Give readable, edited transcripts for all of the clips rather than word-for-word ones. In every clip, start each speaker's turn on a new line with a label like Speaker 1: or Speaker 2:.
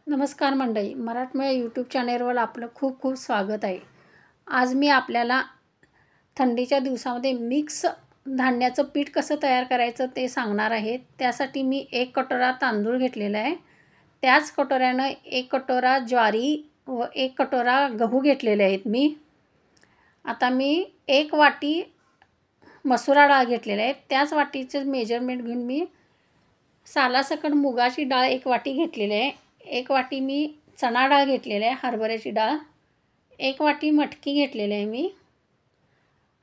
Speaker 1: नमस्कार मंडळी, मराठमोळ्या यूट्यूब चॅनेलवर आपलं खूप खूप स्वागत आहे। आज मी आपल्याला थंडीच्या दिवसामध्ये मिक्स धान्याचं पीठ कसं तयार करायचं ते सांगणार आहे। त्यासाठी मी 1 कटोरा तांदूळ घेतलेला आहे, त्याच कटोऱ्यानं 1 कटोरा ज्वारी व 1 कटोरा गहू घेतलेले आहेत मी। आता मी 1 वाटी मसुरा डाळ घेतलेला आहे, त्याच वाटीचे मेजरमेंट घेऊन मी सालासकट मुगाची डाळ 1 वाटी घेतलेली आहे। 1 वाटी मी चणा डाळ घेतलेली आहे, हरभऱ्याची डाळ। 1 वाटी मटकी घेतलेली आहे मी।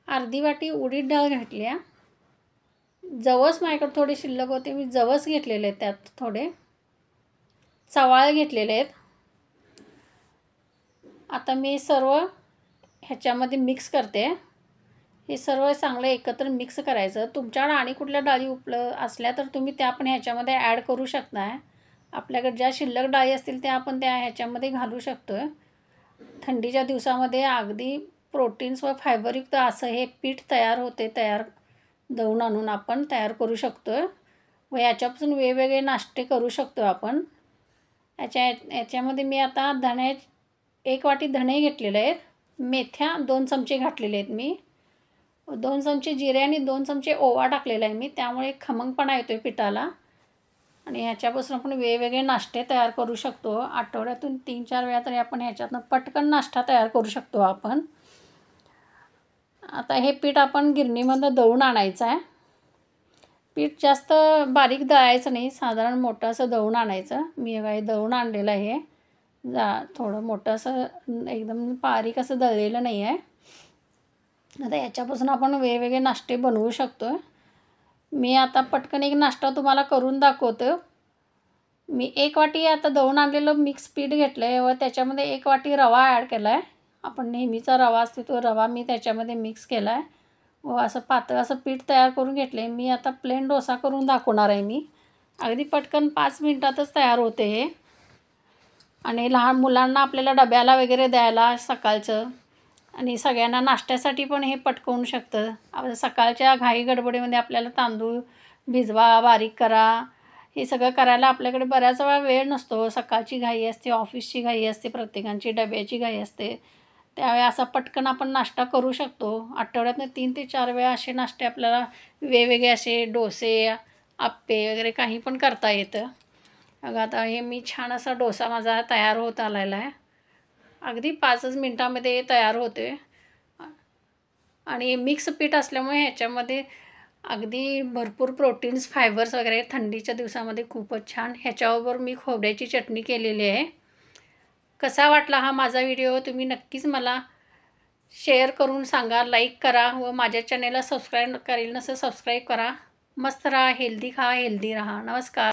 Speaker 1: अर्धी वाटी उडीद डाळ घेतली आहे। जवस माझ्याकडे थोडे शिल्लक होते, मी जवस घेतलेले आहेत त्यात थोडे। चवाळे घेतलेले आहेत। आता मी सर्व ह्याच्यामध्ये मिक्स करते। हे सर्व चांगलं एकत्र मिक्स करायचं। तुमच्याकडे आणि कुठल्या डाळी उपलब्ध असल्या तर तुम्ही त्या पण ह्याच्यामध्ये ॲड करू शकता। आपल्याकडे ज्या शिल्लक डाळी असतील त्या आपण त्या ह्याच्यामध्ये घालू शकतो। थंडीच्या दिवसामध्ये अगदी प्रोटीन्स व फायबरयुक्त असं हे पीठ तयार होते, दळून आणून आपण तयार करू शकतो व याच्यापासून वेगवेगळे नाश्ते करू शकतो आपण। याच्यामध्ये मी आता 1 वाटी धणे घेतलेले आहेत। मेथ्या 2 चमचे घातलेले आहेत मी। 2 चमचे जिरे आणि 2 चमचे ओवा टाकलेला आहे मी, त्यामुळे खमंगपणा येतो पिठाला। आणि ह्याच्यापासून आपण वेगवेगळे नाश्ते तयार करू शकतो। आठवड्यातून 3-4 वेळा तरी आपण ह्याच्यातनं पटकन नाश्ता तयार करू शकतो आपण। आता हे पीठ आपण गिरणीमधून दळून आणायचं आहे। पीठ जास्त बारीक दळायचं नाही, साधारण मोठं असं दळून आणायचं। मी हे दळून आणलेलं आहे, थोडं मोठं असं एकदम बारीक असं दळलेलं नाही आहे। आता याच्यापासून आपण वेगवेगळे नाश्ते बनवू शकतो। मी आता पटकन एक नाश्ता तुम्हाला करून दाखवतो। मी 1 वाटी आता दळून आणलेलं मिक्स पीठ घेतलं आहे व त्याच्यामध्ये 1 वाटी रवा ॲड केला आहे। आपण नेहमीचा रवा असतो तो रवा मी त्याच्यामध्ये मिक्स केला आहे व असं पातळ असं पीठ तयार करून घेतलं आहे। मी आता प्लेन डोसा करून दाखवणार आहे मी। अगदी पटकन 5 मिनिटातच तयार होते हे। आणि लहान मुलांना आपल्याला डब्याला वगैरे द्यायला सकाळचं आणि सगळ्यांना नाश्त्यासाठी पण हे पटकवू शकतं। आपण सकाळच्या घाई गडबडीमध्ये आपल्याला तांदूळ भिजवा, बारीक करा, हे सगळं करायला आपल्याकडे बऱ्याच वेळा वेळ नसतो। सकाळची घाई असते, ऑफिसची घाई असते, प्रत्येकाची डब्याची घाई असते, त्यावेळी असा पटकन आपण नाश्ता करू शकतो। आठवड्यातून 3 ते 4 वेळा असे नाश्ते आपल्याला वेगवेगळे असे डोसे, आप्पे वगैरे काही पण करता येतं। बघा आता हे मी छान असा डोसा माझा तयार होत आलेला आहे। अगदी 5च मिनिटामध्ये तयार होते आणि मिक्स पीठ असल्यामुळे ह्याच्यामध्ये अगदी भरपूर प्रोटीन्स, फायबर्स वगैरे थंडीच्या दिवसामध्ये खूपच छान। ह्याच्याबरोबर मी खोबऱ्याची चटणी केलेली आहे। कसा वाटला हा माझा व्हिडिओ तुम्ही नक्कीच मला शेअर करून सांगा, लाईक करा व माझ्या चॅनेलला सबस्क्राईब करेल नसेल सबस्क्राईब करा। मस्त राहा, हेल्दी खा, हेल्दी राहा। नमस्कार।